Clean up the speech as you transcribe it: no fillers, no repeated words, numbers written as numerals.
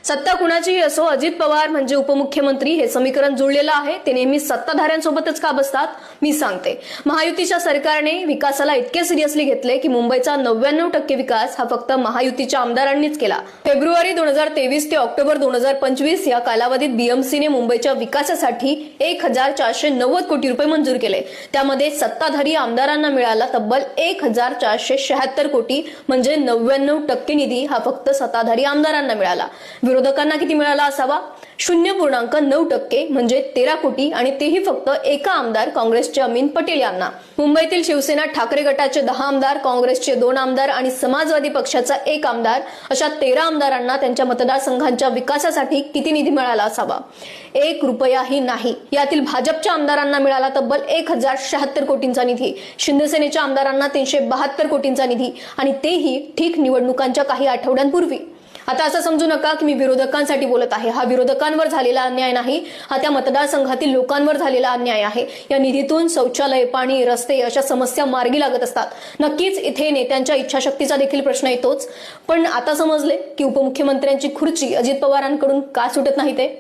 सत्ता कुणाचीही असो, अजित पवार म्हणजे उपमुख्यमंत्री हे समीकरण जुळलेलं आहे. ते नेहमी सत्ताधाऱ्यांसोबतच का बसतात? मी सांगते. महायुतीच्या सरकारने विकासाला इतके सिरियसली घेतले की मुंबईचा 99% विकास हा फक्त महायुतीच्या आमदारांनीच केला. फेब्रुवारी 2023 ते ऑक्टोबर 2025 या कालावधीत बीएमसीने मुंबईच्या विकासासाठी 1490 कोटी रुपये मंजूर केले. त्यामध्ये सत्ताधारी आमदारांना मिळाला तब्बल 1476 कोटी, म्हणजे 99% निधी हा फक्त सत्ताधारी आमदारांना मिळाला. विरोधकांना किती मिळाला असावा? 0.9% म्हणजे 13 कोटी, आणि तेही फक्त एका आमदार काँग्रेसचे अमीन पटेल यांना. मुंबईतील शिवसेना ठाकरे गटाचे 10 आमदार, काँग्रेसचे 2 आमदार आणि समाजवादी पक्षाचा 1 आमदार, अशा 13 आमदारांना त्यांच्या मतदारसंघांच्या विकासासाठी किती निधी मिळाला असावा? 1 रुपयाही नाही. यातील भाजपच्या आमदारांना मिळाला तब्बल 1076 कोटींचा निधी, शिंदेसेनेच्या आमदारांना 372 कोटींचा निधी, आणि तेही ठीक निवडणुकांच्या काही आठवड्यांपूर्वी. आता असं समजू नका की मी विरोधकांसाठी बोलत आहे. हा विरोधकांवर झालेला अन्याय नाही, हा त्या मतदारसंघातील लोकांवर झालेला अन्याय आहे. या निधीतून शौचालय, पाणी, रस्ते अशा समस्या मार्गी लागत असतात. नक्कीच इथे नेत्यांच्या इच्छाशक्तीचा देखील प्रश्न येतोच. पण आता समजले की उपमुख्यमंत्र्यांची खुर्ची अजित पवारांकडून का सुटत नाही ते.